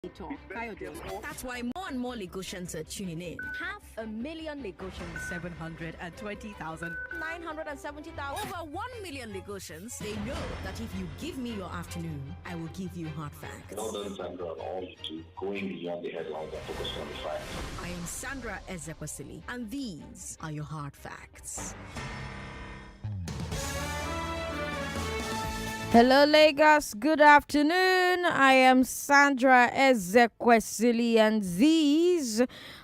That's why more and more Lagosians are tuning in. 500,000 Lagosians, 720,000, 970,000, over 1 million Lagosians. They know that if you give me your afternoon, I will give you hard facts. Well done, Sandra, on all you do, going beyond the headlines and focusing on the facts. I am Sandra Ezekwesili, and these are your hard facts. Hello, Lagos. Good afternoon. I am Sandra Ezekwesili, and these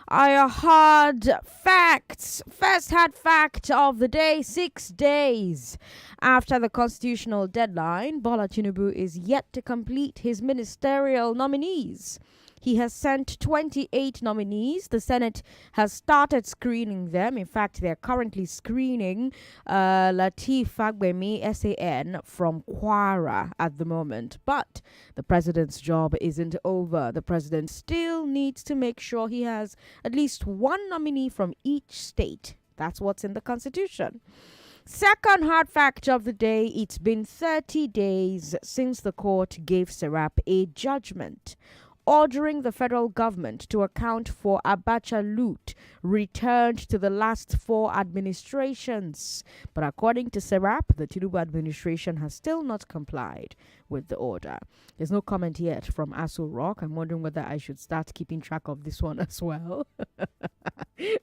are your hard facts. First hard fact of the day: 6 days after the constitutional deadline, Bola Tinubu is yet to complete his ministerial nominees. He has sent 28 nominees. The Senate has started screening them. In fact, they're currently screening Lateef Fagbemi, SAN, from Kwara at the moment. But the president's job isn't over. The president still needs to make sure he has at least one nominee from each state. That's what's in the Constitution. Second hard fact of the day: it's been 30 days since the court gave Serap a judgment ordering the federal government to account for Abacha loot returned to the last 4 administrations. But according to Serap, the Tinubu administration has still not complied with the order. There's no comment yet from Aso Rock. I'm wondering whether I should start keeping track of this one as well.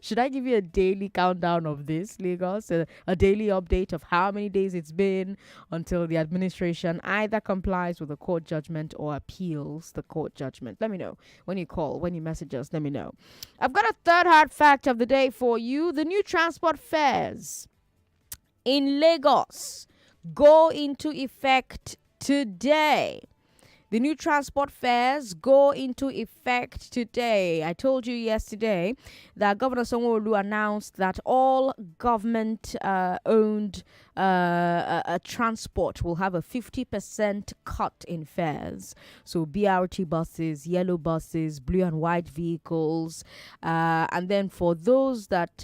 Should I give you a daily countdown of this, Lagos? A daily update of how many days it's been until the administration either complies with the court judgment or appeals the court judgment? Let me know. When you call, when you message us, let me know. I've got a third hard fact of the day for you. The new transport fares in Lagos go into effect today. The new transport fares go into effect today. I told you yesterday that Governor Sanwo-Olu announced that all government-owned transport will have a 50% cut in fares. So BRT buses, yellow buses, blue and white vehicles, and then for those that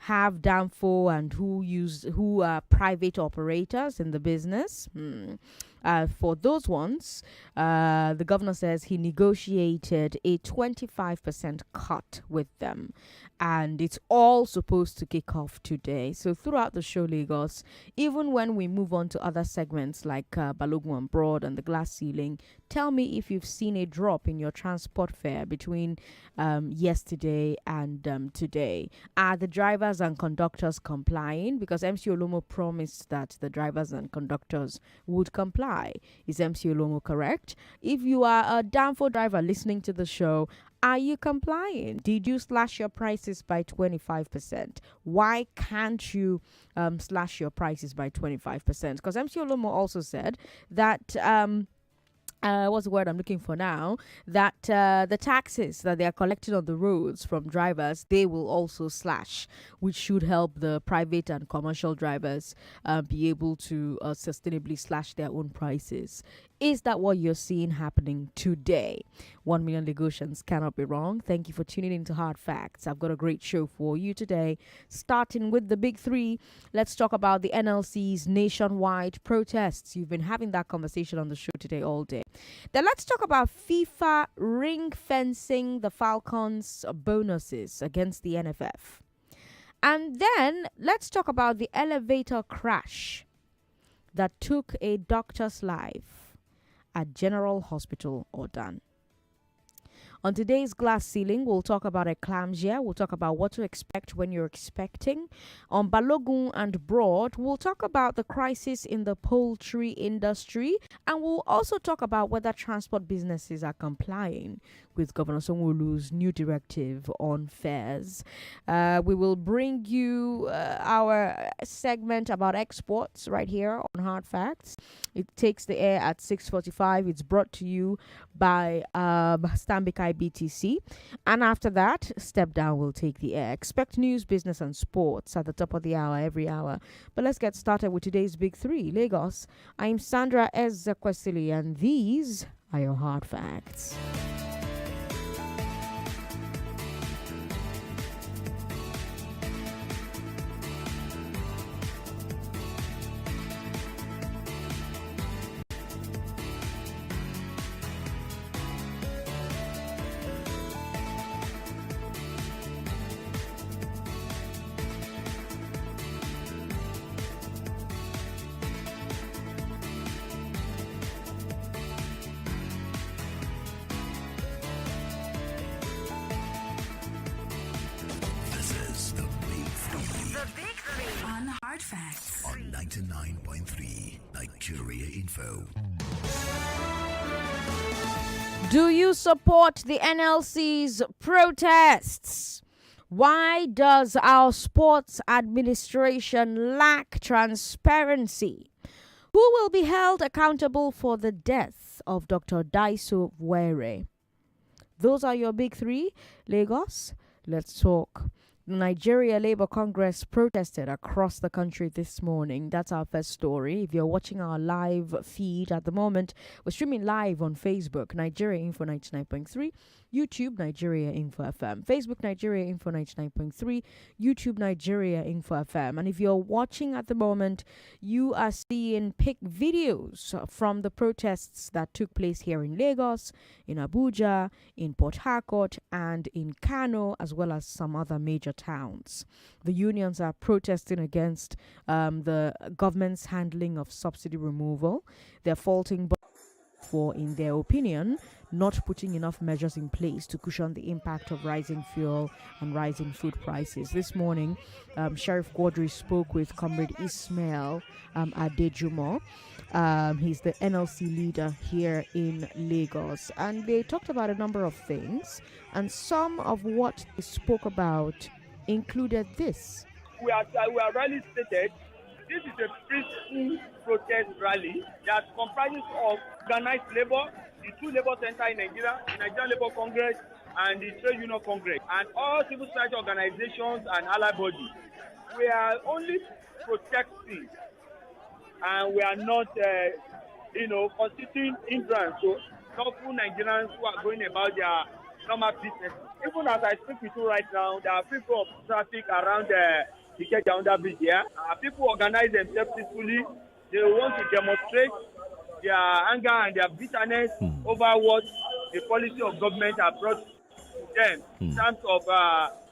have Danfo and who are private operators in the business. For those ones, the governor says he negotiated a 25% cut with them, and it's all supposed to kick off today. So throughout the show, Lagos, even when we move on to other segments like Balogun and Broad and the glass ceiling, tell me if you've seen a drop in your transport fare between yesterday and today. Are the drivers and conductors complying? Because MC Olomo promised that the drivers and conductors would comply. Is MC Olomo correct? If you are a Danfo driver listening to the show, are you complying? Did you slash your prices by 25%? Why can't you slash your prices by 25%? Because MC Olomo also said that what's the word I'm looking for now? That the taxes that they are collecting on the roads from drivers, they will also slash, which should help the private and commercial drivers be able to sustainably slash their own prices. Is that what you're seeing happening today? 1 million Lagosians cannot be wrong. Thank you for tuning in to Hard Facts. I've got a great show for you today. Starting with the big 3, let's talk about the NLC's nationwide protests. You've been having that conversation on the show today all day. Then let's talk about FIFA ring fencing the Falcons' bonuses against the NFF. And then let's talk about the elevator crash that took a doctor's life at General Hospital Odan. On today's glass ceiling, we'll talk about eclampsia. We'll talk about what to expect when you're expecting. On Balogun and Broad, we'll talk about the crisis in the poultry industry. And we'll also talk about whether transport businesses are complying with Governor Sanwo-Olu's new directive on fares. We will bring you our segment about exports right here on Hard Facts. It takes the air at 6:45. It's brought to you by Stanbic IBTC. And after that, Step Down will take the air. Expect news, business, and sports at the top of the hour every hour. But let's get started with today's big 3. Lagos, I'm Sandra Ezekwesili, and these are your Hard Facts. 99.3 Nigeria Info. Do you support the NLC's protests? Why does our sports administration lack transparency? Who will be held accountable for the death of Dr. Daiso Vwaere? Those are your big three. Lagos, let's talk. The Nigeria Labour Congress protested across the country this morning. That's our first story. If you're watching our live feed at the moment, we're streaming live on Facebook, Nigeria Info 99.3, YouTube, Nigeria Info FM, Facebook, Nigeria Info 99.3, YouTube, Nigeria Info FM. And if you're watching at the moment, you are seeing pic videos from the protests that took place here in Lagos, in Abuja, in Port Harcourt, and in Kano, as well as some other major towns. The unions are protesting against the government's handling of subsidy removal. They're faulting for, in their opinion, not putting enough measures in place to cushion the impact of rising fuel and rising food prices. This morning, Sheriff Quadri spoke with Comrade Ismail Adejumo. He's the NLC leader here in Lagos. And they talked about a number of things. And some of what they spoke about included this. We are rally stated. This is a peaceful protest rally that comprises of organized labor, the two labor centers in Nigeria, the Nigerian Labour Congress and the Trade Union Congress, and all civil society organizations and allied bodies. We are only protesting, and we are not, constituting hindrance to lawful Nigerians who are going about their normal business. Even as I speak with you right now, there are people of traffic around the Ikeja under bridge here. People organize themselves peacefully. They want to demonstrate their anger and their bitterness over what the policy of government has brought to them in terms of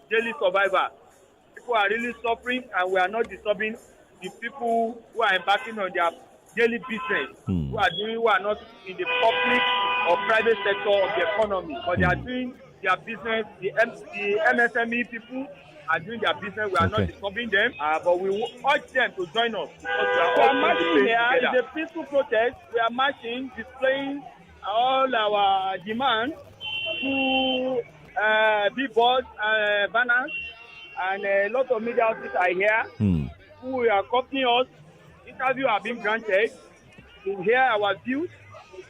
daily survival. People are really suffering, and we are not disturbing the people who are embarking on their daily business, who are not in the public or private sector of the economy, but they are doing their business. The MSME people are doing their business. We are not disturbing them, but we urge them to join us. We are marching here. It's a peaceful protest. We are marching, displaying all our demands through billboards, banners, and a lot of media outlets are here who are accompanying us. Interviews are being granted to hear our views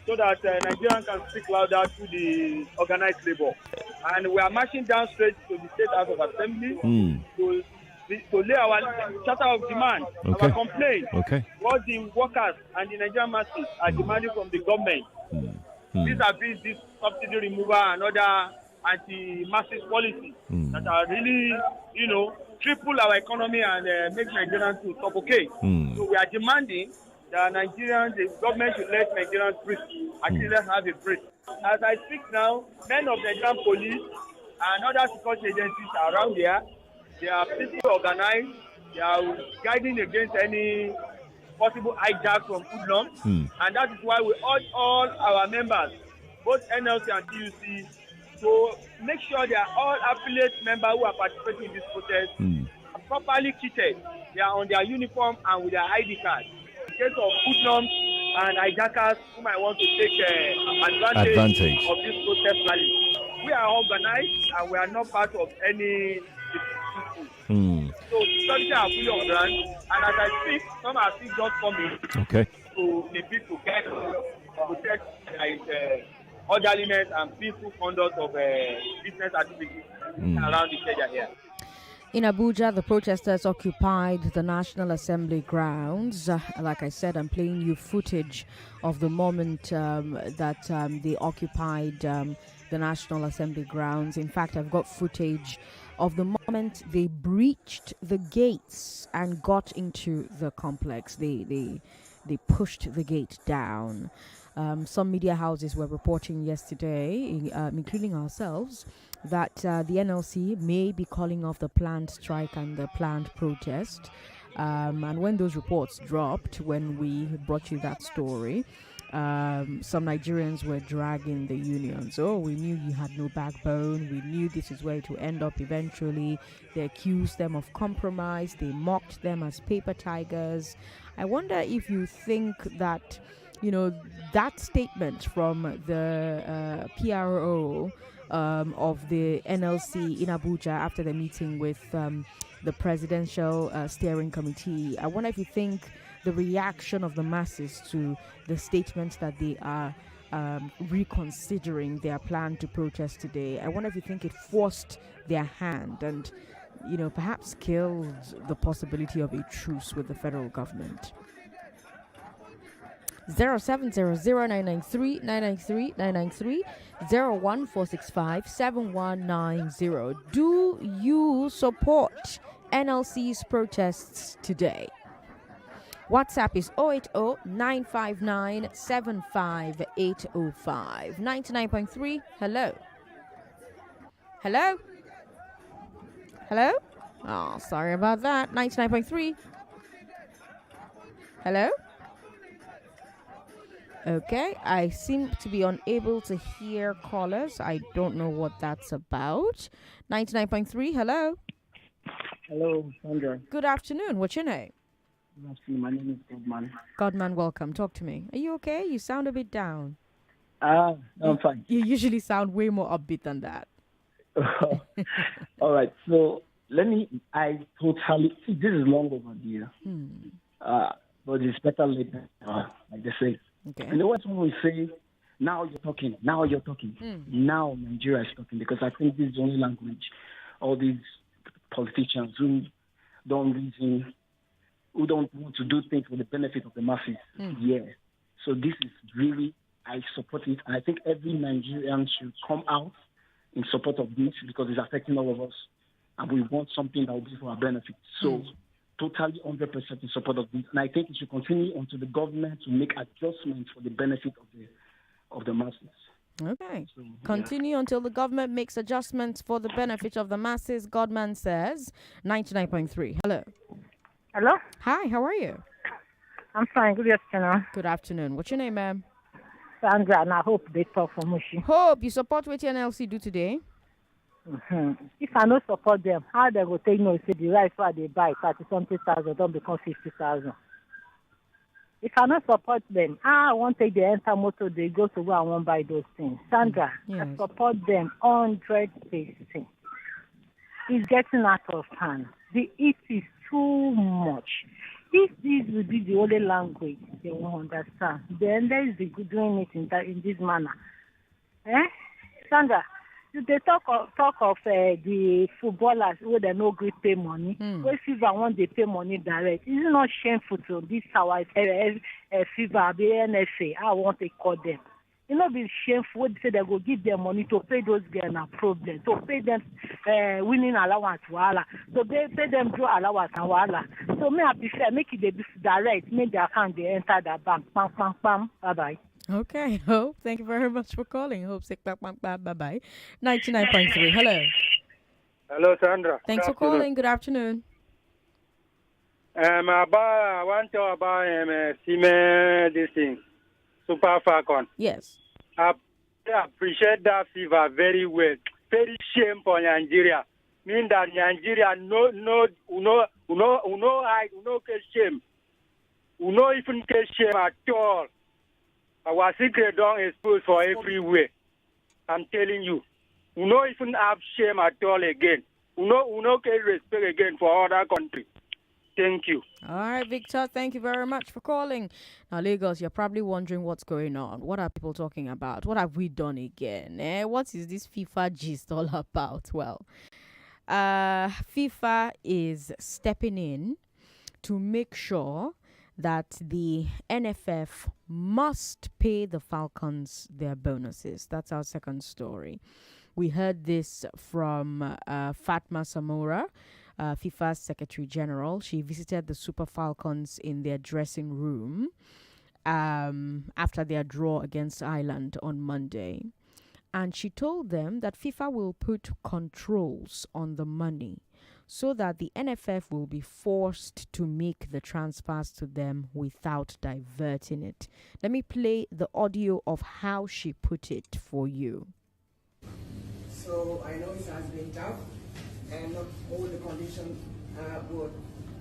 so that Nigerians can speak louder to the organized labor. And we are marching down straight to the State House of Assembly to lay our charter of demand, our complaint, what the workers and the Nigerian masses are demanding from the government. These are this subsidy removal and other anti-masses policies that are really, triple our economy and make Nigerians to suffocate. So we are demanding that the government should let Nigerians breathe. Actually, let's have a break. As I speak now, men of the Nigerian police and other security agencies are around there. They are peacefully organized. They are guiding against any possible hijack from hoodlums. And that is why we urge all our members, both NLC and TUC, to make sure they are all affiliate members who are participating in this protest are properly kitted. They are on their uniform and with their ID card. In case of hoodlums and hijackers who might want to take advantage of this protest rally. We are organized and we are not part of any people. So security are fully on ground, and as I speak, some are still just coming to the people to get protect orderliness and peaceful conduct of business activities around the area here. In Abuja, the protesters occupied the National Assembly grounds. Like I said, I'm playing you footage of the moment that they occupied the National Assembly grounds. In fact, I've got footage of the moment they breached the gates and got into the complex. They pushed the gate down. Some media houses were reporting yesterday, including ourselves, that the NLC may be calling off the planned strike and the planned protest. And when those reports dropped, when we brought you that story, some Nigerians were dragging the unions. Oh, we knew you had no backbone. We knew this is where it will end up eventually. They accused them of compromise. They mocked them as paper tigers. I wonder if you think that, that statement from the PRO of the NLC in Abuja after the meeting with the Presidential Steering Committee, I wonder if you think the reaction of the masses to the statement that they are reconsidering their plan to protest today, I wonder if you think it forced their hand and, perhaps killed the possibility of a truce with the federal government. 0700-993-993-993 01465-7190. Do you support NLC's protests today? WhatsApp is 080-959-75805. 99.3, hello. Hello? Hello? Oh, sorry about that. 99.3. Hello? Okay, I seem to be unable to hear callers. I don't know what that's about. 99.3, hello. Hello, Sandra. Good afternoon. What's your name? Good afternoon. My name is Godman. Godman, welcome. Talk to me. Are you okay? You sound a bit down. I'm fine. You usually sound way more upbeat than that. All right, so I totally, see, this is long overdue. But it's better late than never, like they say. Okay. You know what when we say, now you're talking, now Now Nigeria is talking, because I think this is the only language all these politicians who don't reason, who don't want to do things for the benefit of the masses. Yeah. So this is really, I support it. And I think every Nigerian should come out in support of this, because it's affecting all of us. And we want something that will be for our benefit. So totally 100% in support of this. And I think it should continue until the government to make adjustments for the benefit of the masses. Okay. So, continue until the government makes adjustments for the benefit of the masses, Godman says. 99.3. Hello. Hello? Hi, how are you? I'm fine. Good afternoon. Good afternoon. What's your name, ma'am? Sandra, and I hope they talk for Mushi. Hope you support what NLC do today. If I don't support them, how they go take no say the rice where they buy 30-something thousand don't become 50,000. If I don't support them, I won't take the enter motor, they go to where I won't buy those things. Sandra, yes. I support them 100%. It's getting out of hand. It is too much. If this will be the only language they won't understand, then there is the good doing it in this manner. Sandra, they talk of the footballers where they no great pay money. Where FIFA want they pay money direct. Is it not shameful to this our FIFA, the NFA? I want to call them. It not be shameful when they say they go give them money to pay those girls a problem, to pay them winning allowance wala, so they pay them draw allowance and wala. So me I prefer make it be direct, make the account they enter the bank. Bam, bam, bam. Bye bye. Okay, Hope. Thank you very much for calling. Hope sick bye bye. 99.3. Hello. Hello, Sandra. Thanks for calling. Good afternoon. I want to about this thing, Super Falcon. Yes. I appreciate that FIFA very well. Very shame for Nigeria. Mean that Nigeria no shame. No even shame at all. Our secret don't expose for everywhere. I'm telling you. We don't even have shame at all again. We no get respect again for other countries. Thank you. All right, Victor. Thank you very much for calling. Now, Lagos, you're probably wondering what's going on. What are people talking about? What have we done again? What is this FIFA gist all about? Well, FIFA is stepping in to make sure that the NFF must pay the Falcons their bonuses. That's our second story. We heard this from Fatma Samora, FIFA's Secretary General. She visited the Super Falcons in their dressing room after their draw against Ireland on Monday. And she told them that FIFA will put controls on the money so that the NFF will be forced to make the transfers to them without diverting it. Let me play the audio of how she put it for you. So I know it has been tough, and not all the conditions were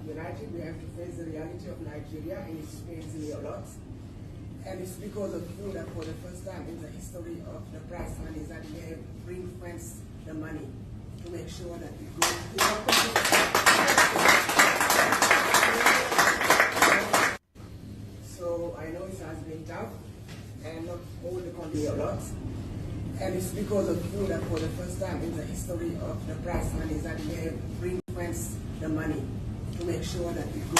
united. We have to face the reality of Nigeria, and it pains me a lot. And it's because of you that for the first time in the history of the prize money is that we have ring-fence the money to make sure that we go. So I know it has been tough, and not all the conditions a lot. And it's because of you that for the first time in the history of the prize money is that we have ring-fence the money to make sure that we go.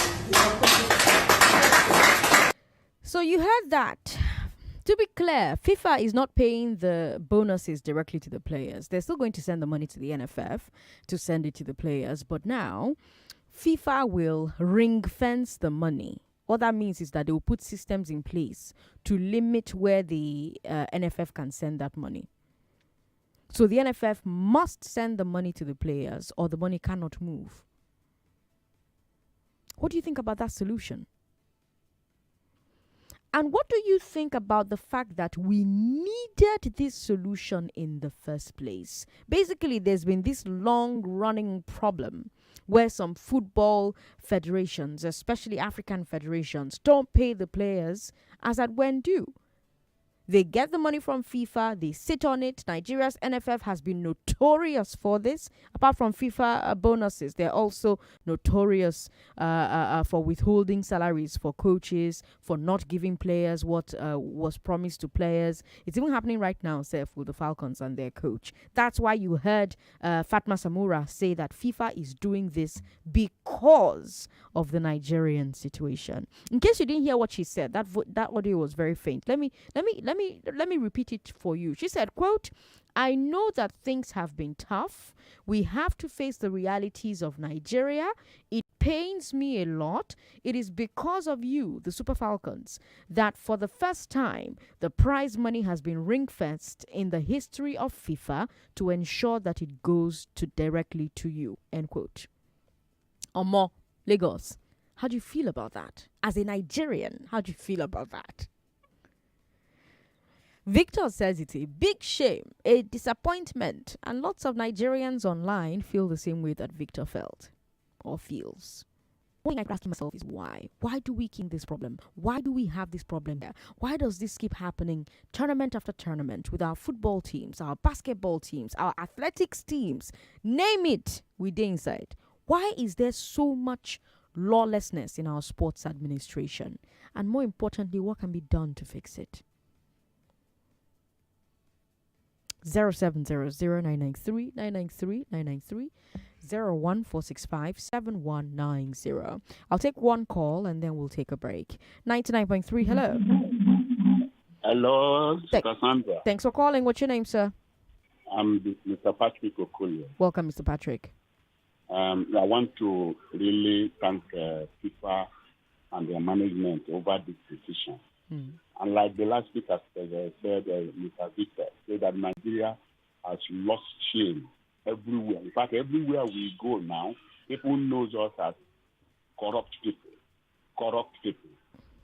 So you heard that. To be clear, FIFA is not paying the bonuses directly to the players. They're still going to send the money to the NFF to send it to the players. But now, FIFA will ring fence the money. What that means is that they will put systems in place to limit where the NFF can send that money. So the NFF must send the money to the players or the money cannot move. What do you think about that solution? And what do you think about the fact that we needed this solution in the first place? Basically, there's been this long-running problem where some football federations, especially African federations, don't pay the players as at when due. They get the money from FIFA, they sit on it. Nigeria's NFF has been notorious for this. Apart from FIFA bonuses, they're also notorious for withholding salaries for coaches, for not giving players what was promised to players. It's even happening right now, Seth, with the Falcons and their coach. That's why you heard Fatma Samura say that FIFA is doing this because of the Nigerian situation. In case you didn't hear what she said, that audio was very faint. Let me repeat it for you. She said, quote, "I know that things have been tough. We have to face the realities of Nigeria. It pains me a lot. It is because of you, the Super Falcons, that for the first time, the prize money has been ring-fenced in the history of FIFA to ensure that it goes directly to you." End quote. Omo, Lagos, how do you feel about that? As a Nigerian, how do you feel about that? Victor says it's a big shame, a disappointment, and lots of Nigerians online feel the same way that Victor felt or feels. One thing I'm asking myself is why? Why do we keep this problem? Why do we have this problem here? Why does this keep happening tournament after tournament with our football teams, our basketball teams, our athletics teams? Name it, we dey inside. Why is there so much lawlessness in our sports administration? And more importantly, what can be done to fix it? 0700-993-993-993 01465-7190. I'll take one call and then we'll take a break. 99.3, hello. Hello, Sister Sandra. Thanks for calling. What's your name, sir? I'm Mr. Patrick Okoye. Welcome, Mr. Patrick. I want to really thank FIFA and their management over this decision. And like the last speaker said, Mr. Victor, said that Nigeria has lost shame everywhere. In fact, everywhere we go now, people knows us as corrupt people.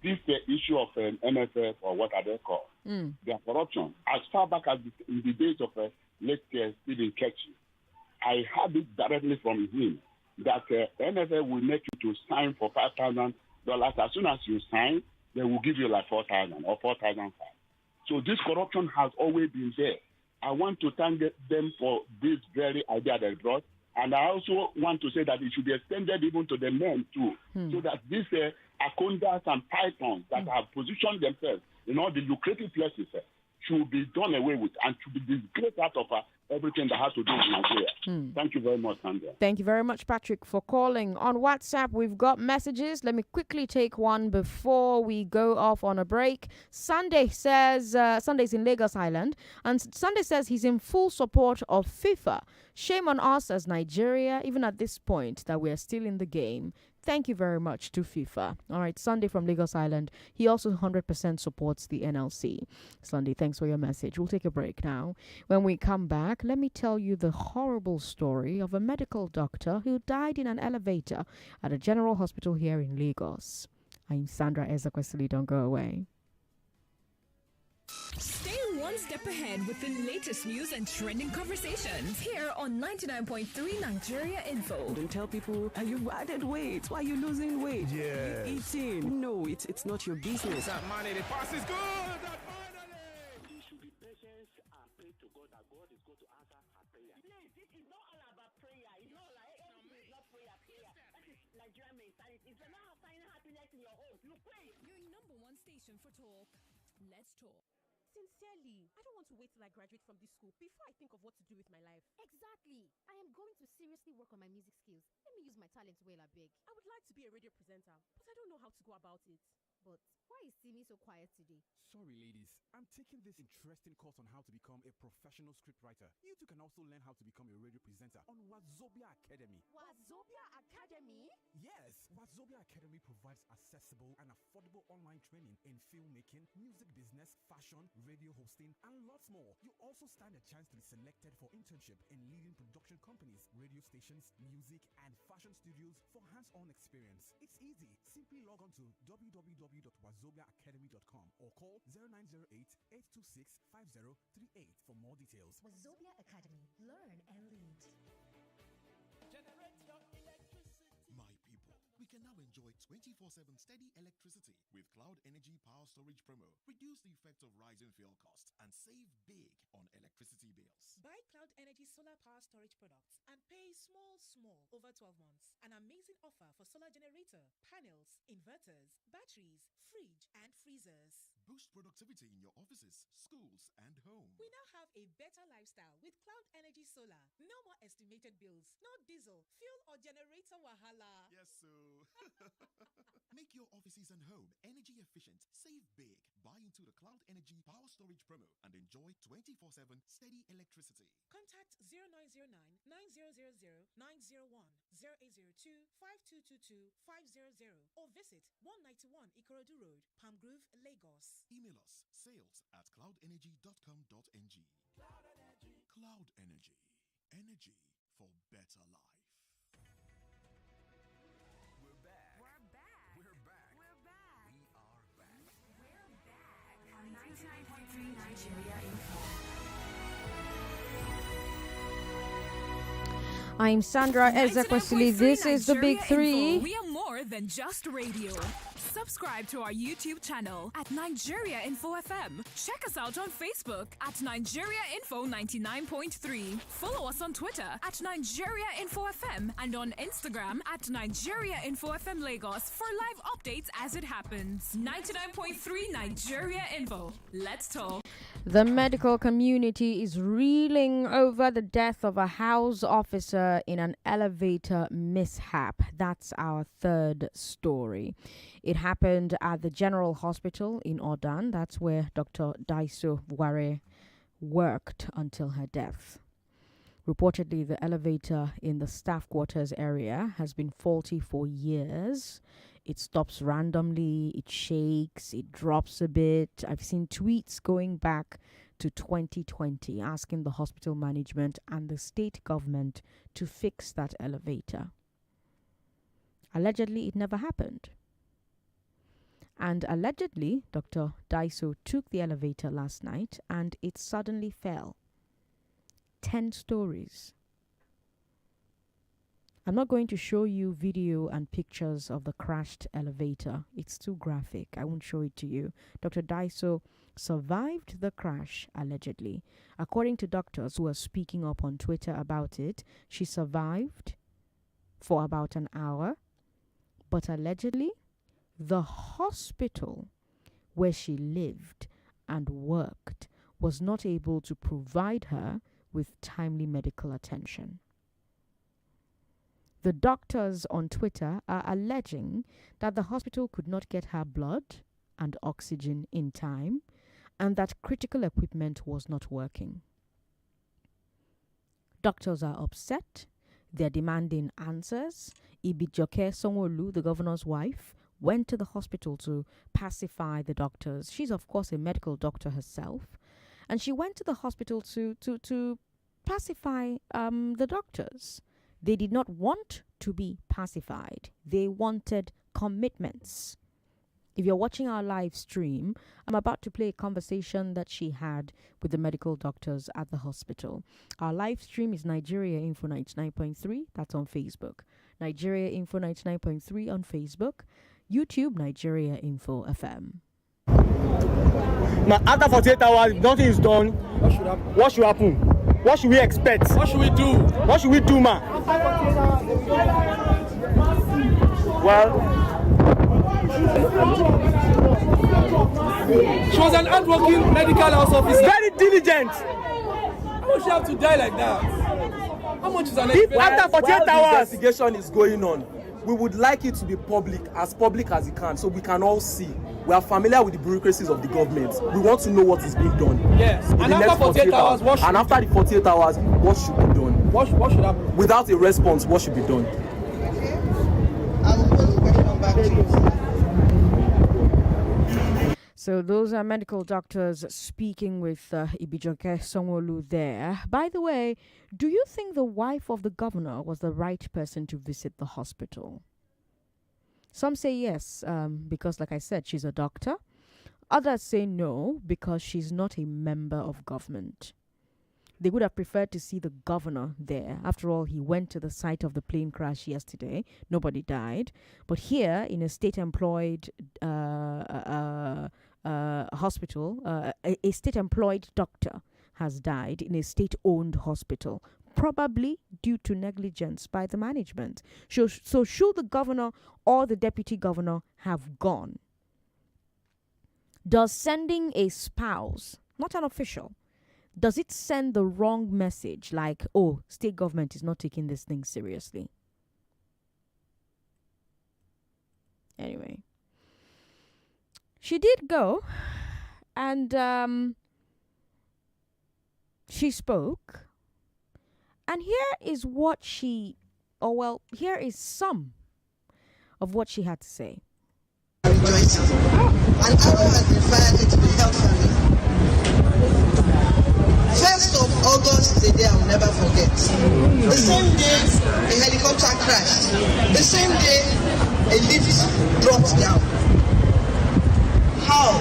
This issue of an NFF, or what are they called? Their corruption. As far back as in the days of late Stephen Kechi, I heard it directly from him that NFF will make you to sign for $5,000. As soon as you sign, they will give you like 4,000 or 4,005. So this corruption has always been there. I want to thank them for this very idea they brought. And I also want to say that it should be extended even to the men too, so that these acondas and pythons that have positioned themselves in all the lucrative places should be done away with and should be disgraced out of everything that has to do with Nigeria. Thank you very much, Sandra. Thank you very much, Patrick, for calling. On WhatsApp, we've got messages. Let me quickly take one before we go off on a break. Sunday says, Sunday's in Lagos Island, and Sunday says he's in full support of FIFA. Shame on us as Nigeria, even at this point, that we are still in the game. Thank you very much to FIFA. All right, Sunday from Lagos Island. He also 100% supports the NLC. Sunday, thanks for your message. We'll take a break now. When we come back, let me tell you the horrible story of a medical doctor who died in an elevator at a general hospital here in Lagos. I'm Sandra Ezekwesili. Don't go away. Stay one step ahead with the latest news and trending conversations here on 99.3 Nigeria Info. Don't tell people you've added weight. Why are you losing weight? Yeah. You eating. No, it's not your business. That money, the pass is good. That We should be patient and pray to God that God is going to answer our prayer. Please, this is not all about prayer. It's not like everything is not prayer. That is Nigerian mentality. If you're not finding happiness in your home, you pray. Your number one station for talk. Let's talk. Sincerely, I don't want to wait till I graduate from this school before I think of what to do with my life. Exactly. I am going to seriously work on my music skills. Let me use my talent well, I beg. I would like to be a radio presenter, but I don't know how to go about it. But why is Simi so quiet today? Sorry, ladies. I'm taking this interesting course on how to become a professional scriptwriter. You too can also learn how to become a radio presenter on Wazobia Academy. Wazobia Academy? Yes, Wazobia Academy provides accessible and affordable online training in filmmaking, music business, fashion, radio hosting, and lots more. You also stand a chance to be selected for internship in leading production companies, radio stations, music, and fashion studios for hands-on experience. It's easy. Simply log on to www.wazobiaacademy.com or call 0908-826-5038 for more details. Wazobia Academy. Learn and lead. Generate your electricity. My people, we can now enjoy 24/7 steady electricity with Cloud Energy Power Storage promo. Reduce the effect of rising fuel costs and save big on electricity bills. Buy Cloud Energy solar power storage products and pay small over 12 months. An amazing offer for solar generator, panels, inverters, batteries, fridge, and freezers. Boost productivity in your offices, schools, and home. We now have a better lifestyle with Cloud Energy Solar. No more estimated bills, no diesel, fuel, or generator wahala. Yes, so make your offices and home energy efficient. Save big. Buy into the Cloud Energy Power Storage promo and enjoy 24/7 steady electricity. Contact 0909 9000 901 0802 5222 500 or visit 191 Ikorodu Road, Palm Grove, Lagos. Email us sales@cloudenergy.com.ng. Cloud Energy. Cloud Energy. Energy for better life. We're back. We're back. We're back. We're back. We are back. We're back on 99.3 Nigeria Info. I'm Sandra Ezekwesili. This is the Big Three. We are more than just radio. Subscribe to our YouTube channel at Nigeria Info FM. Check us out on Facebook at Nigeria Info 99.3. Follow us on Twitter at Nigeria Info FM and on Instagram at Nigeria Info FM Lagos for live updates as it happens. 99.3 Nigeria Info. Let's talk. The medical community is reeling over the death of a house officer in an elevator mishap. That's our third story. It happened at the General Hospital in Odan. That's where Dr Daiso Vwaere worked until her death. Reportedly, the elevator in the staff quarters area has been faulty for years. It stops randomly, it shakes, it drops a bit. I've seen tweets going back to 2020 asking the hospital management and the state government to fix that elevator. Allegedly, it never happened. And allegedly, Dr. Daiso took the elevator last night and it suddenly fell. 10 stories. I'm not going to show you video and pictures of the crashed elevator. It's too graphic. I won't show it to you. Dr. Daiso survived the crash, allegedly. According to doctors who are speaking up on Twitter about it, she survived for about an hour. But allegedly, the hospital where she lived and worked was not able to provide her with timely medical attention. The doctors on Twitter are alleging that the hospital could not get her blood and oxygen in time and that critical equipment was not working. Doctors are upset. They're demanding answers. Ibijoke Songolu, the governor's wife, went to the hospital to pacify the doctors. She's, of course, a medical doctor herself. And she went to the hospital to pacify the doctors. They did not want to be pacified. They wanted commitments. If you're watching our live stream, I'm about to play a conversation that she had with the medical doctors at the hospital. Our live stream is Nigeria Info 99.3. That's on Facebook. Nigeria Info 99.3 on Facebook. YouTube, Nigeria Info FM. Now, after 48 hours, if nothing is done, what should happen? What should we expect? What should we do? What should we do, ma? Well, She was an hardworking medical house officer. Very diligent. How much she have to die like that? How much is an after 48 hours? The investigation is going on. We would like it to be public as it can, so we can all see. We are familiar with the bureaucracies of the government. We want to know what is being done. Yes. And after 48 hours, what should and after the 48 hours, what should be done? What should happen? Without a response, what should be done? I will pose the question back to you. So those are medical doctors speaking with Ibijoke Songolu there. By the way, do you think the wife of the governor was the right person to visit the hospital? Some say yes, because like I said, she's a doctor. Others say no, because she's not a member of government. They would have preferred to see the governor there. After all, he went to the site of the plane crash yesterday. Nobody died. But here, in a state-employed hospital, a state-employed doctor has died in a state-owned hospital, probably due to negligence by the management. So should the governor or the deputy governor have gone? Does sending a spouse, not an official, does it send the wrong message, like, oh, state government is not taking this thing seriously? Anyway, she did go, and she spoke, and here is what here is some of what she had to say. An arrow has been fired into the health family. 1st of August is a day I will never forget. The same day a helicopter crashed. The same day a lift dropped down. How?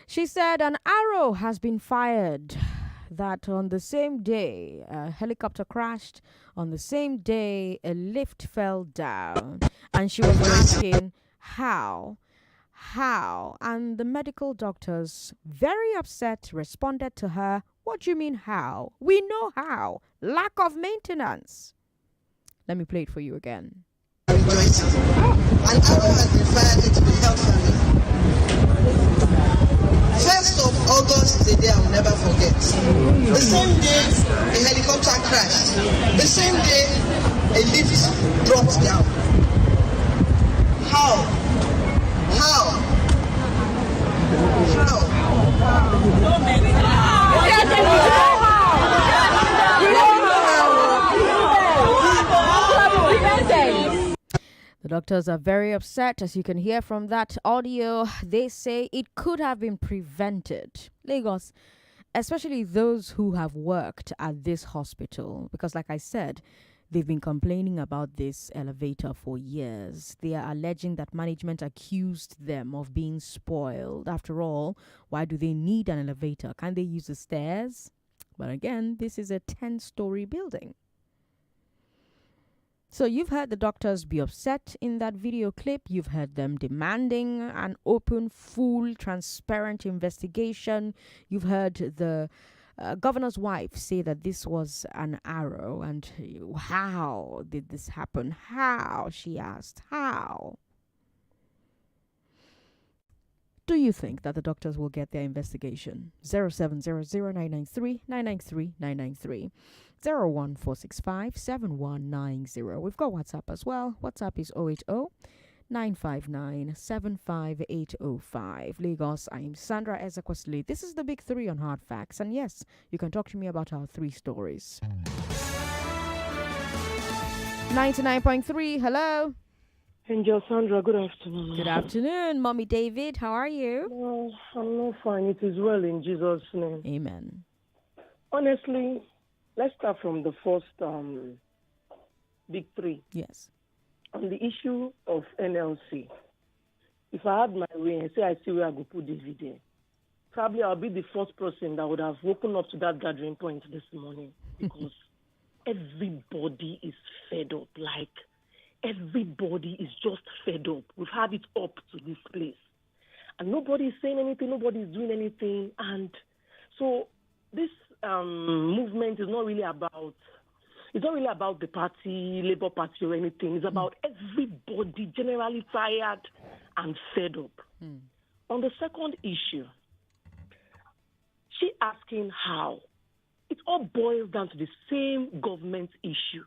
She said an arrow has been fired, that on the same day a helicopter crashed, on the same day a lift fell down, and she was asking how, and the medical doctors, very upset, responded to her, what do you mean how? We know how. Lack of maintenance. Let me play it for you again. An arrow has been fired into the health family. 1st of August is a day I will never forget. The same day a helicopter crashed. The same day a lift dropped down. How? The doctors are very upset, as you can hear from that audio. They say it could have been prevented. Lagos, especially those who have worked at this hospital, because like I said, they've been complaining about this elevator for years. They are alleging that management accused them of being spoiled. After all, why do they need an elevator? Can't they use the stairs? But again, this is a 10-story building. So you've heard the doctors be upset in that video clip. You've heard them demanding an open, full, transparent investigation. You've heard the governor's wife say that this was an arrow. And how did this happen? How? She asked. How? Do you think that the doctors will get their investigation? 0700-993-993-993. 01465-7190. We've got WhatsApp as well. WhatsApp is 080 959-75805. Lagos, I'm Sandra Ezekwesili. This is the Big Three on Hard Facts. And yes, you can talk to me about our 3 stories. 99.3, hello. Angel Sandra, good afternoon. Good afternoon, Mommy David. How are you? I'm not fine. It is well in Jesus' name. Amen. Honestly, let's start from the first Big Three. Yes. On the issue of NLC, if I had my way and say I see where I go put David there, probably I'll be the first person that would have woken up to that gathering point this morning because everybody is fed up. Like, everybody is just fed up. We've had it up to this place. And nobody is saying anything, nobody is doing anything. And so this movement is not really about the party, Labour Party or anything. It's about everybody generally tired and fed up. On the second issue, she asking how. It all boils down to the same government issue,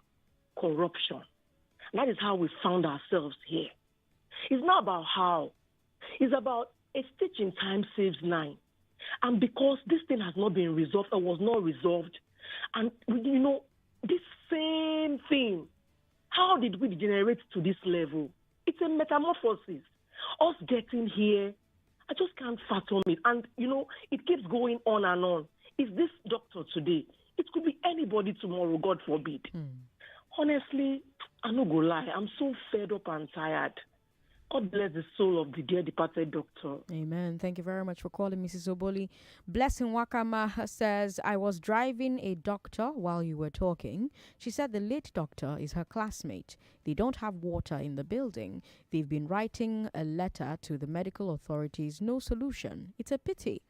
corruption. And that is how we found ourselves here. It's not about how. It's about a stitch in time saves 9. And because this thing has not been resolved or was not resolved, and this same thing, how did we degenerate to this level? It's a metamorphosis. Us getting here, I just can't fathom it. And, it keeps going on and on. Is this doctor today? It could be anybody tomorrow, God forbid. Honestly, I'm not going to lie. I'm so fed up and tired. God bless the soul of the dear departed doctor. Amen. Thank you very much for calling, Mrs. Oboli. Blessing Wakama says, I was driving a doctor while you were talking. She said the late doctor is her classmate. They don't have water in the building. They've been writing a letter to the medical authorities. No solution. It's a pity.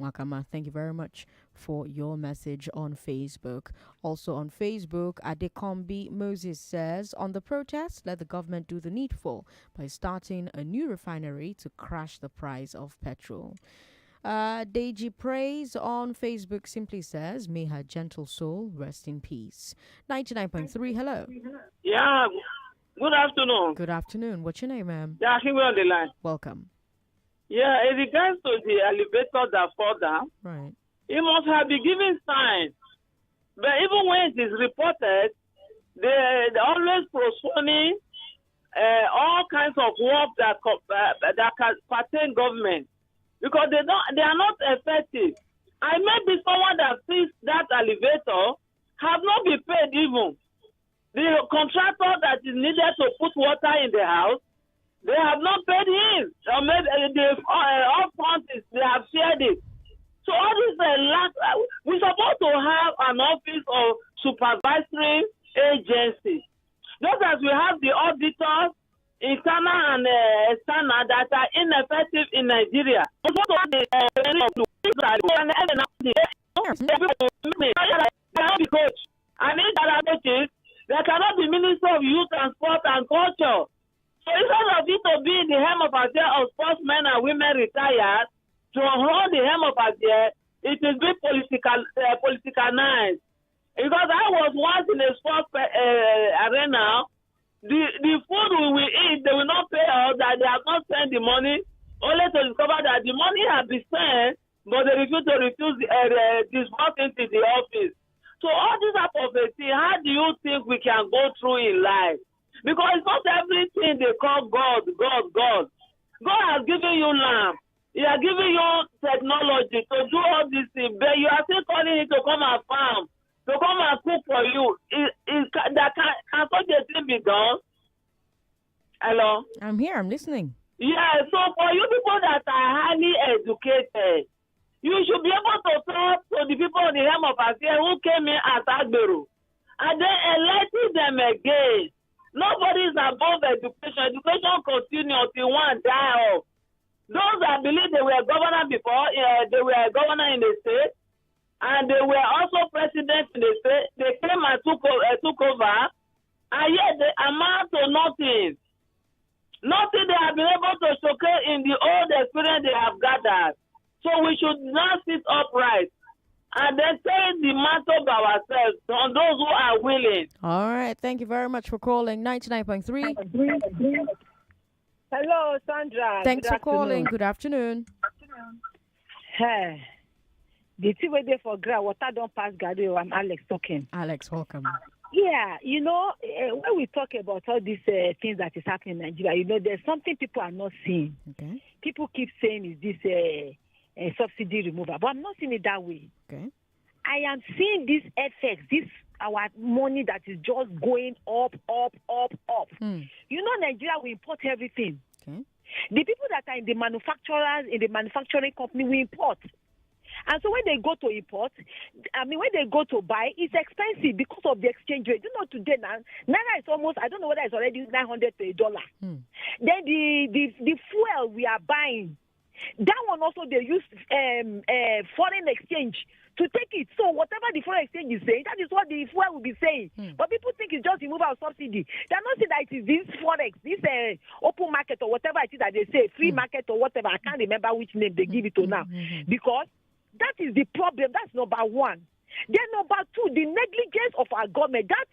Wakama, thank you very much for your message on Facebook. Also on Facebook, Adekombi Moses says, on the protest, let the government do the needful by starting a new refinery to crash the price of petrol. Deji Praise on Facebook simply says, may her gentle soul rest in peace. 99.3, hello. Yeah, good afternoon. Good afternoon. What's your name, ma'am? Yeah, here we're on the line. Welcome. Yeah, in regards to the elevator that fall down, right, it must have been giving signs. But even when it is reported, they're always postponing all kinds of work that can pertain government because they are not effective. I may be someone that fixed that elevator have not been paid even. The contractor that is needed to put water in the house, they have not paid him. Or maybe the upfront they have shared it. So all this we're supposed to have an office of supervisory agency. Just as we have the auditors, internal and external, that are ineffective in Nigeria. We supposed to have the coach. And in that coaches, there cannot be Minister of Youth and Sport and Culture. So instead of it to be the hem of affair of sportsmen and women retired, to hold the hem of affair, it is being politicalized. Because I was once in a sports arena, the food we will eat, they will not pay us, that they have not sent the money, only to discover that the money has been sent, but they refuse to disburse into the office. So all this type of a thing, how do you think we can go through in life? Because it's not everything they call God. God has given you lamp. He has given you technology to do all these things, but you are still calling it to come and farm, to come and cook for you. Can such a thing be done? Hello? I'm here. I'm listening. Yeah, so for you people that are highly educated, you should be able to talk to the people on the hem of Asia who came in as Agbero, and then elected them again. Nobody is above education. Education continues till one die off. Those that believe they were governor before, they were governor in the state, and they were also president in the state. They came and took over, and yet they amount to nothing. Nothing they have been able to showcase in the old experience they have gathered. So we should not sit upright and then take the mantle by ourselves on those who are willing. All right. Thank you very much for calling. 99.3. Hello, Sandra. Thanks Good for calling. afternoon. Good afternoon. Hey, the tea where they for ground, water don't pass Gado. I'm Alex talking. Alex, welcome. Yeah, when we talk about all these things that is happening in Nigeria, there's something people are not seeing. Okay. People keep saying is this subsidy removal, but I'm not seeing it that way. Okay. I am seeing this effects, this our money that is just going up. Nigeria, we import everything. Okay. The people that are in the manufacturers, in the manufacturing company, we import. And so when they go to import, when they go to buy, it's expensive because of the exchange rate. Today now, Naira is almost, I don't know whether it's already 900 to $1. Then the fuel we are buying, that one also they use foreign exchange to take it. So whatever the foreign exchange is saying, that is what the fuel will be saying. But people think it's just removal of subsidy. They are not saying that it is this forex, this open market or whatever it is that they say, free market or whatever. I can't remember which name they give it to now. Because that is the problem. That's number one. Then number two, the negligence of our government. That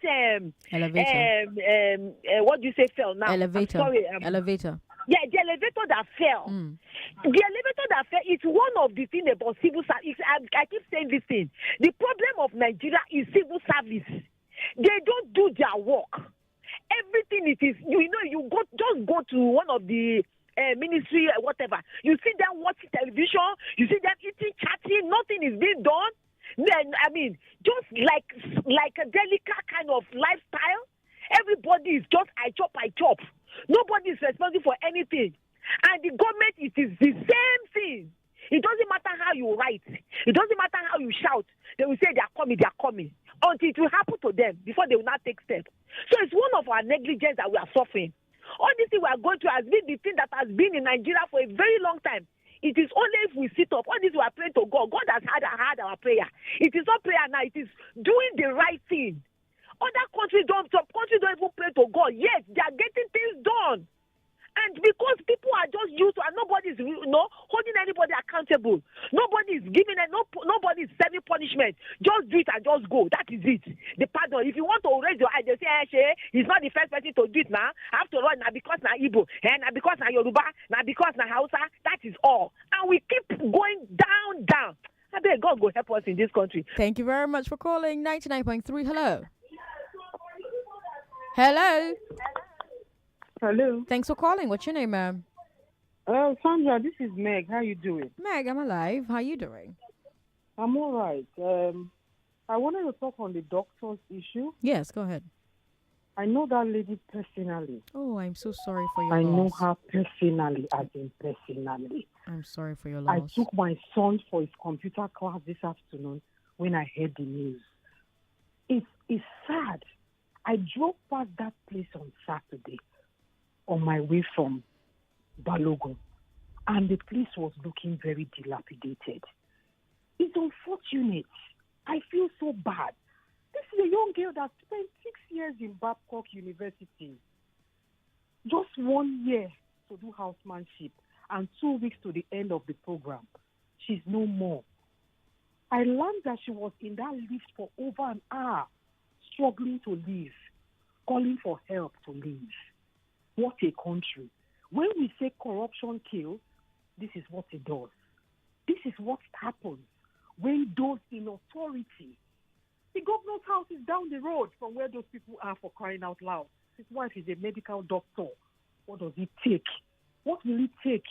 elevator. What do you say fell now? Elevator. I'm sorry. Elevator. Yeah, the elevator that fell. The elevator that fell is one of the things about civil service. I keep saying this thing. The problem of Nigeria is civil service. They don't do their work. Everything it is, just go to one of the ministry, whatever. You see them watching television. You see them eating, chatting. Nothing is being done. Then just like a delicate kind of lifestyle. Everybody is just I chop. Nobody is responsible for anything. And the government, it is the same thing. It doesn't matter how you write. It doesn't matter how you shout. They will say they are coming. Until it will happen to them before they will not take steps. So it's one of our negligence that we are suffering. All this thing we are going through has been the thing that has been in Nigeria for a very long time. It is only if we sit up. All this we are praying to God. God has heard our prayer. It is not prayer now. It is doing the right thing. Other countries don't even pray to God. Yes, they are getting things done. And because people are just used to, and nobody is holding anybody accountable. Nobody is giving it, nobody is serving punishment. Just do it and just go. That is it. The pardon. If you want to raise your eye, they say, hey, he's not the first person to do it now. After all, now because now Igbo, and now because now Yoruba, now because now Hausa, that is all. And we keep going down. I beg God will help us in this country. Thank you very much for calling. 99.3. Hello. Hello. Hello. Thanks for calling. What's your name, ma'am? Sandra, this is Meg. How you doing? Meg, I'm alive. How you doing? I'm all right. I wanted to talk on the doctor's issue. Yes, go ahead. I know that lady personally. Oh, I'm so sorry for your loss. I loss. know her personally, as in personally. I'm sorry for your loss. I took my son for his computer class this afternoon when I heard the news. It's sad. I drove past that place on Saturday on my way from Balogun, and the place was looking very dilapidated. It's unfortunate. I feel so bad. This is a young girl that spent 6 years in Babcock University. Just 1 year to do housemanship and 2 weeks to the end of the program. She's no more. I learned that she was in that lift for over an hour, struggling to leave, calling for help to leave. What a country. When we say corruption kills, this is what it does. This is what happens when those in authority. The governor's house is down the road from where those people are, for crying out loud. His wife is a medical doctor. What does it take? What will it take?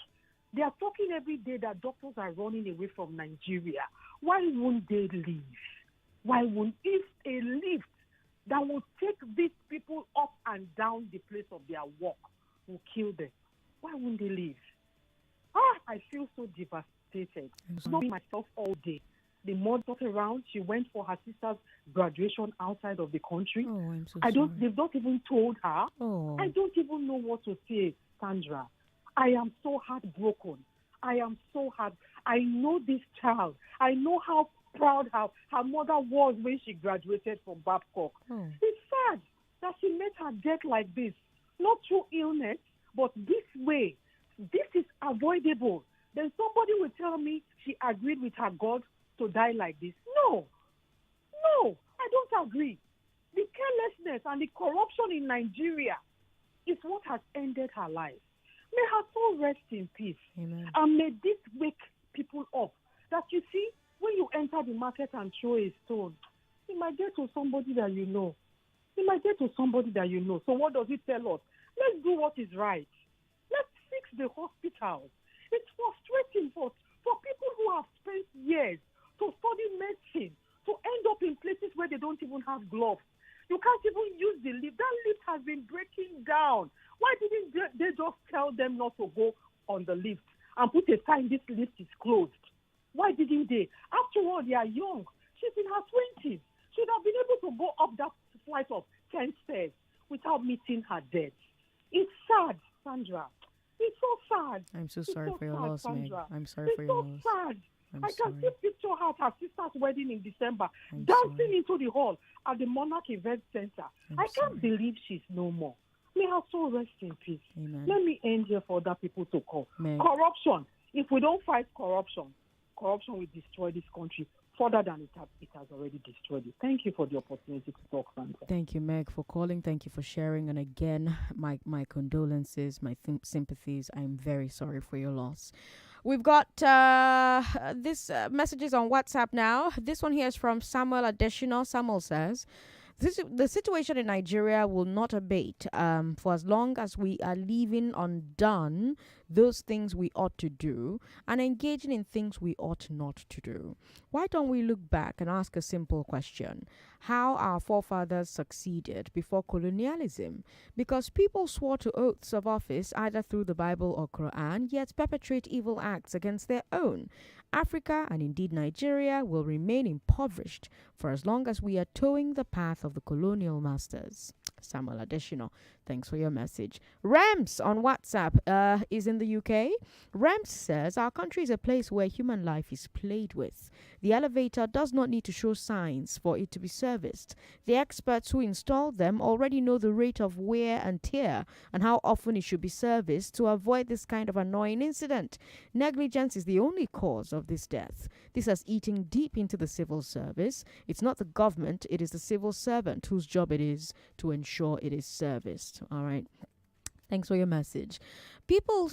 They are talking every day that doctors are running away from Nigeria. Why won't they leave? Why won't, if a lift that will take these people up and down the place of their work will kill them, why won't they leave? I feel so devastated. I'm not myself all day. The mother got around. She went for her sister's graduation outside of the country. Oh, I'm so sorry. They've not even told her. Oh. I don't even know what to say, Sandra. I am so heartbroken. I am so hard. I know this child. I know how proud her mother was when she graduated from Babcock. Oh. It's sad that she met her death like this. Not through illness, but this way. This is avoidable. Then somebody will tell me she agreed with her God to die like this. No, I don't agree. The carelessness and the corruption in Nigeria is what has ended her life. May her soul rest in peace. Amen. And may this wake people up. That you see, when you enter the market and throw a stone, it might get to somebody that you know. It might get to somebody that you know. So what does it tell us? Let's do what is right. Let's fix the hospitals. It's frustrating for people who have spent years to study medicine to end up in places where they don't even have gloves. You can't even use the lift. That lift has been breaking down. Why didn't they just tell them not to go on the lift and put a sign, this lift is closed? Why didn't they? After all, they are young. She's in her 20s. She would have been able to go up that flight of 10 stairs without meeting her death. It's sad, Sandra. It's so sad. I'm so sorry for your loss, Meg. I'm sorry it's for your loss. It's so sad. I'm I can sorry. still picture her at her sister's wedding in December, I'm dancing sorry. into the hall at the Monarch Event Center. I can't believe she's no more. May her soul rest in peace. Amen. Let me end here for other people to call. Meg. Corruption. If we don't fight corruption will destroy this country further than it has already destroyed it. Thank you for the opportunity to talk, Sandra. Thank you, Meg, for calling. Thank you for sharing. And again, my condolences, my sympathies. I'm very sorry for your loss. We've got this messages on WhatsApp now. This one here is from Samuel Adesina. Samuel says, the situation in Nigeria will not abate for as long as we are leaving undone those things we ought to do and engaging in things we ought not to do. Why don't we look back and ask a simple question? How our forefathers succeeded before colonialism? Because people swore to oaths of office either through the Bible or Quran, yet perpetrate evil acts against their own. Africa, and indeed Nigeria, will remain impoverished for as long as we are towing the path of the colonial masters. Samuel Adesina, thanks for your message. Rams on WhatsApp is in the UK. Rams says, our country is a place where human life is played with. The elevator does not need to show signs for it to be serviced. The experts who installed them already know the rate of wear and tear and how often it should be serviced to avoid this kind of annoying incident. Negligence is the only cause of this death. This has eaten deep into the civil service. It's not the government, it is the civil servant whose job it is to ensure it is serviced. All right. Thanks for your message. People,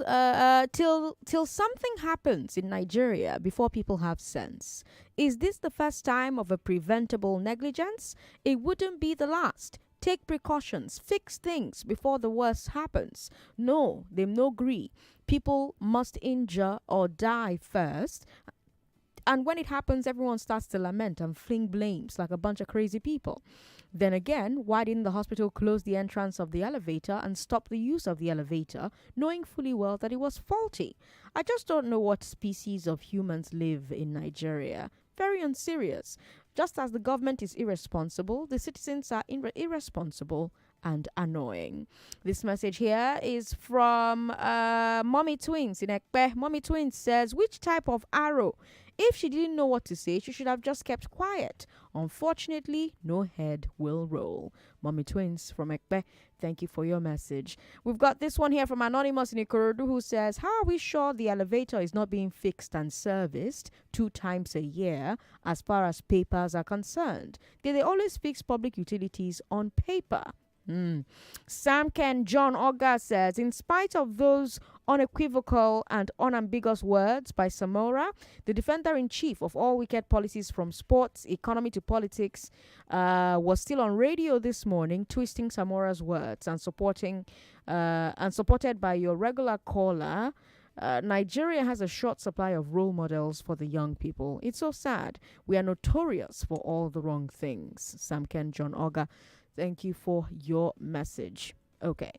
till something happens in Nigeria before people have sense. Is this the first time of a preventable negligence? It wouldn't be the last. Take precautions, fix things before the worst happens. No, them no agree. People must injure or die first. And when it happens, everyone starts to lament and fling blames like a bunch of crazy people. Then again, why didn't the hospital close the entrance of the elevator and stop the use of the elevator, knowing fully well that it was faulty? I just don't know what species of humans live in Nigeria. Very unserious. Just as the government is irresponsible, the citizens are irresponsible and annoying. This message here is from Mommy Twins in Ekpe. Mommy Twins says, which type of arrow? If she didn't know what to say, she should have just kept quiet. Unfortunately, no head will roll. Mommy Twins from Ekpe, thank you for your message. We've got this one here from Anonymous in Ikorodu who says, how are we sure the elevator is not being fixed and serviced 2 times a year as far as papers are concerned? They always fix public utilities on paper. Sam Ken John Oga says, in spite of those unequivocal and unambiguous words by Samora, the defender-in-chief of all wicked policies from sports, economy to politics, was still on radio this morning, twisting Samora's words and supported by your regular caller. Nigeria has a short supply of role models for the young people. It's so sad. We are notorious for all the wrong things. Sam Ken John Oga, thank you for your message. Okay.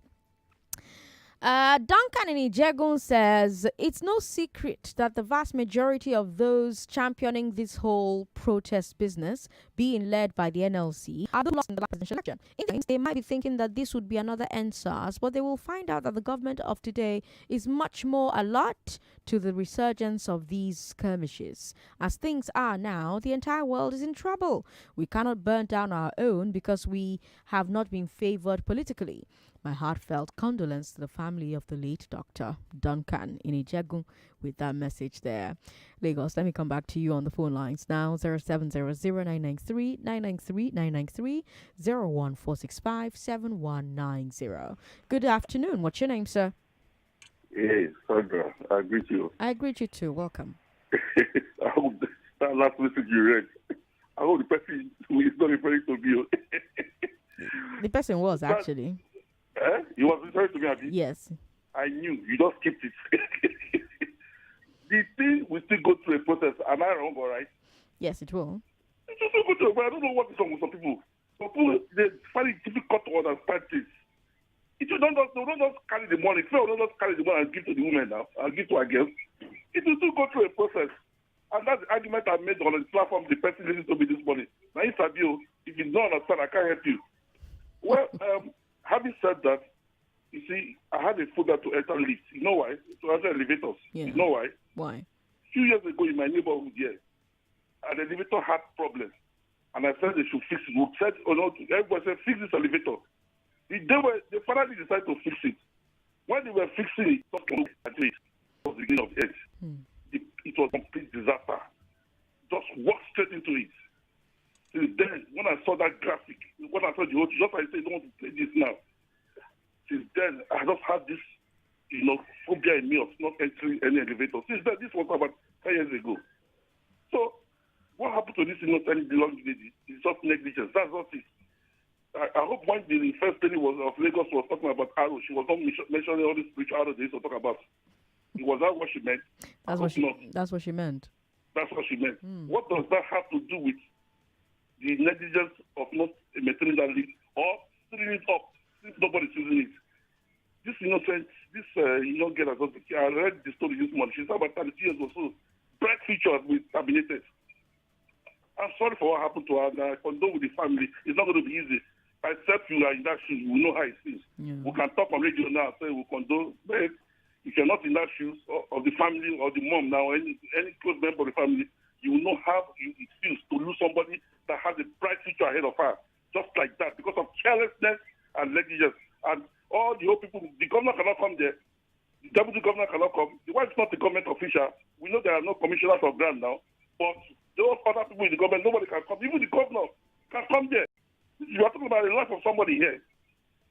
Duncan in Ijegun says, it's no secret that the vast majority of those championing this whole protest business, being led by the NLC, are those lost in the last presidential election. In they might be thinking that this would be another NSAS, but they will find out that the government of today is much more alert to the resurgence of these skirmishes. As things are now, the entire world is in trouble. We cannot burn down our own because we have not been favored politically. My heartfelt condolence to the family of the late Dr. Duncan in Ijegun with that message there. Lagos, let me come back to you on the phone lines now. 0700-993-993-993 01465-7190. Good afternoon. What's your name, sir? Hey, Sandra, I greet you. I greet you too. Welcome. I hope that last message you read, I hope the person who is not referring to me. The person was actually. He was referring to me, Abi? Yes. I knew. You just skipped it. The thing will still go through a process. Am I wrong, all right? Yes, it will. It will still go through, but I don't know what is wrong with some people. Some people, they find it difficult to understand things. If you don't just carry the money, if you don't just carry the money and give to the woman now, and give to her girl, it will still go through a process. And that's the argument I made on the platform, the person listening to me this morning. Now, if you don't understand, I can't help you. Well, having said that, you see, I had a folder to enter lifts. You know why? To enter elevators. Yeah. You know why? Why? A few years ago in my neighborhood here, an elevator had problems. And I said they should fix it. We said, everybody said, fix this elevator. They finally decided to fix it. When they were fixing it, it was the beginning of the end. It was a complete disaster. Just walked straight into it. Since then, when I saw that graphic, when I saw the whole, just like I said, I don't want to play this now. Since then, I just had this, phobia in me of not entering any elevator. Since then, this was about 10 years ago. So, what happened to this innocent young lady? It's just negligence. That's not it. I hope when the first lady of Lagos was talking about arrow, she was not mentioning all the spiritual arrows they used to talk about. Was that what she meant? That's what she meant. That's what she meant. What does that have to do with the negligence of not maintaining that lead or filling it up since nobody's using it? This innocent, young girl, I read the story this morning. She's about 32 years or so. Bright future has been terminated. I'm sorry for what happened to her, and I condole with the family. It's not going to be easy. Except you are in that shoes, we know how it feels. Yeah. We can talk on radio now and say we condole, but if you're not in that shoes of the family or the mom now, any close member of the family, you will know how it feels to lose somebody that has a bright future ahead of her, just like that, because of carelessness and negligence. And all the old people, the governor cannot come there, the deputy governor cannot come. The wife is not the government official. We know there are no commissioners of grant now, but those other people in the government, nobody can come. Even the governor can come there. You are talking about the life of somebody here.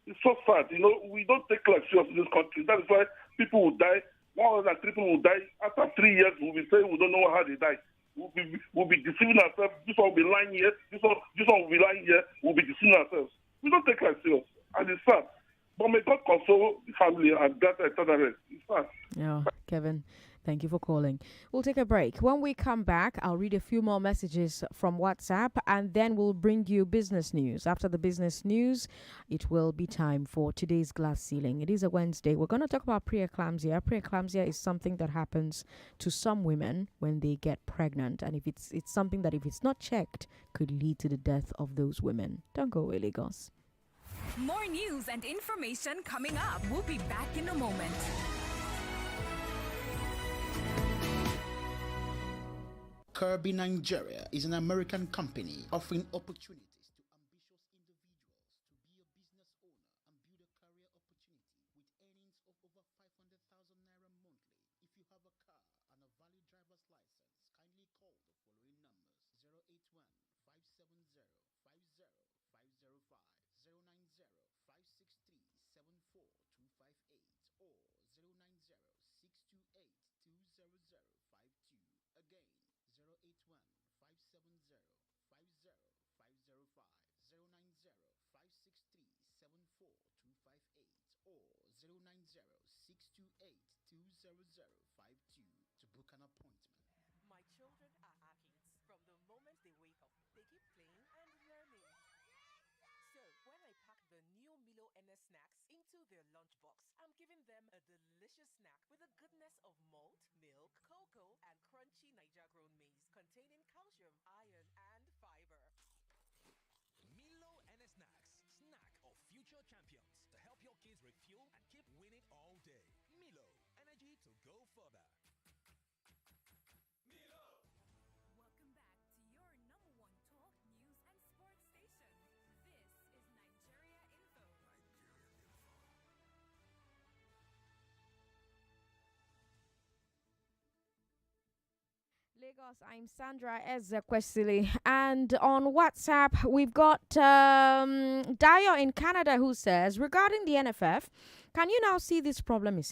It's so sad. We don't take life serious in this country. That is why people will die. 103 people will die. After 3 years, we'll be saying we don't know how they died. We'll be deceiving ourselves. This one will be lying here. This one will be lying here. We'll be deceiving ourselves. We don't take life serious. And it's sad. But may God console the family and grant eternal rest. It's sad. Yeah, Kevin. Thank you for calling. We'll take a break. When we come back, I'll read a few more messages from WhatsApp and then we'll bring you business news. After the business news, it will be time for today's glass ceiling. It is a Wednesday. We're going to talk about preeclampsia. Preeclampsia is something that happens to some women when they get pregnant. And if it's something that, if it's not checked, could lead to the death of those women. Don't go away, Lagos. More news and information coming up. We'll be back in a moment. Kirby Nigeria is an American company offering opportunities to ambitious individuals to be a business owner and build a career opportunity with earnings of over 500,000 naira monthly. If you have a car and a valid driver's license, kindly call the following numbers: 081 570 50505, 090 563 74258, or 090 628 20052. Again, 081 570 50505, 090 563 74258, or 090 628 20052 to book an appointment. My children are athletes. From the moment they wake up, they keep playing and learning. So, when I pack the new Milo NS snacks into their lunchbox, I'm giving them a delicious snack with the goodness of malt, milk, cocoa, and crunchy Niger-grown maize containing calcium, iron, and fiber. Milo NS Snacks, snack of future champions to help your kids refuel and keep winning all day. Milo, energy to go further. Welcome back to your number one talk, news, and sports station. This is Nigeria Info. Lagos, I'm Sandra Ezekwesili, and on WhatsApp we've got Dio in Canada who says, regarding the NFF, Can you now see this problem is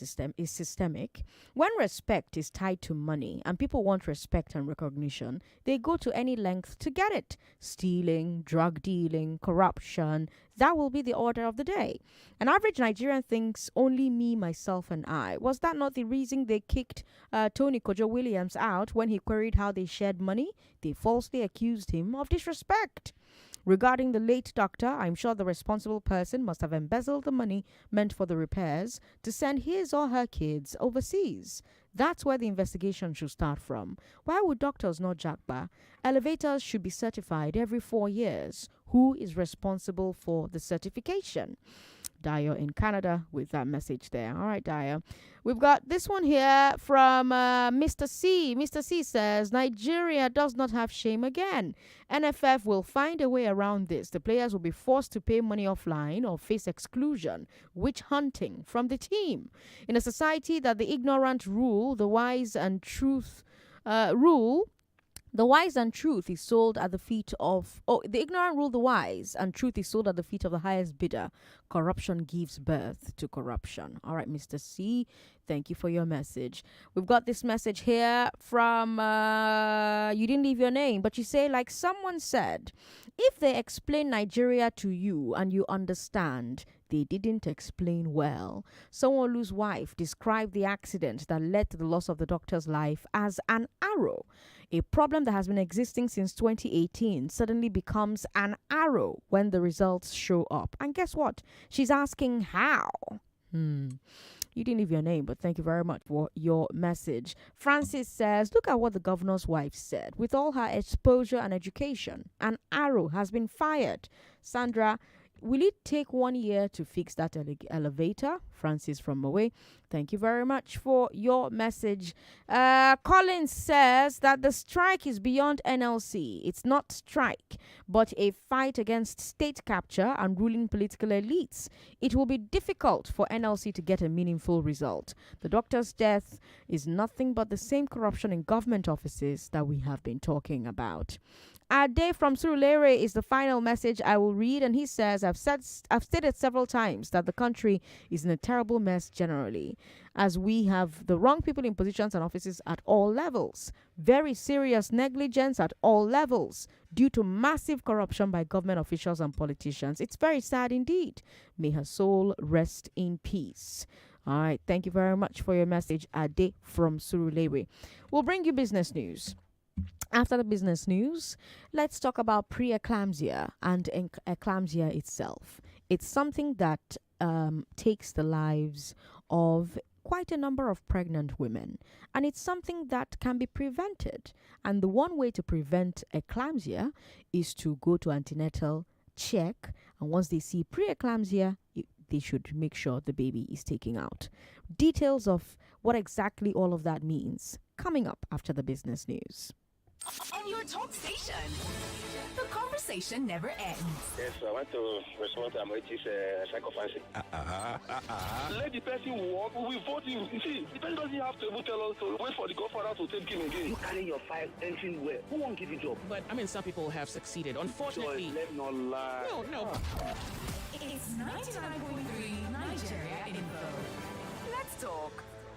systemic? When respect is tied to money and people want respect and recognition, they go to any length to get it. Stealing, drug dealing, corruption, that will be the order of the day. An average Nigerian thinks only me, myself, and I. Was that not the reason they kicked Tony Kojo Williams out when he queried how they shared money? They falsely accused him of disrespect. Regarding the late doctor, I'm sure the responsible person must have embezzled the money meant for the repairs to send his or her kids overseas. That's where the investigation should start from. Why would doctors not jackbar? Elevators should be certified every 4 years. Who is responsible for the certification? Dio in Canada with that message there. All right, Dio. We've got this one here from Mr. C. Mr. C says, Nigeria does not have shame again. NFF will find a way around this. The players will be forced to pay money offline or face exclusion, witch hunting from the team. In a society that the ignorant rule, the wise and truth the wise and truth is sold at the feet of... the ignorant rule the wise, and truth is sold at the feet of the highest bidder. Corruption gives birth to corruption. All right, Mr. C, thank you for your message. We've got this message here from... you didn't leave your name, but you say, like someone said, if they explain Nigeria to you and you understand, they didn't explain well. Someone's wife described the accident that led to the loss of the doctor's life as an arrow. A problem that has been existing since 2018 suddenly becomes an arrow when the results show up. And guess what? She's asking how. You didn't leave your name, but thank you very much for your message. Francis says, look at what the governor's wife said. With all her exposure and education, an arrow has been fired. Sandra, will it take 1 year to fix that elevator? Francis from Moe, thank you very much for your message. Collins says that the strike is beyond NLC. It's not strike, but a fight against state capture and ruling political elites. It will be difficult for NLC to get a meaningful result. The doctor's death is nothing but the same corruption in government offices that we have been talking about. Ade from Surulere is the final message I will read, and he says, I've stated several times that the country is in a terrible mess generally, as we have the wrong people in positions and offices at all levels. Very serious negligence at all levels due to massive corruption by government officials and politicians. It's very sad indeed. May her soul rest in peace. All right, thank you very much for your message, Ade from Surulere. We'll bring you business news. After the business news, let's talk about preeclampsia and eclampsia itself. It's something that takes the lives of quite a number of pregnant women, and it's something that can be prevented. And the one way to prevent eclampsia is to go to antenatal check, and once they see preeclampsia, they should make sure the baby is taken out. Details of what exactly all of that means coming up after the business news. On your talk station, the conversation never ends. Yes, I want to respond to Amoichi's psychophancy. Let the person walk, we will vote him. You see, the person doesn't have to even tell us to wait for the godfather to take him again. You carry your file entering where? Who won't give you job? But, I mean, some people have succeeded. Unfortunately. Let's not lie. No. It's 99.3 Nigeria Info. Let's talk.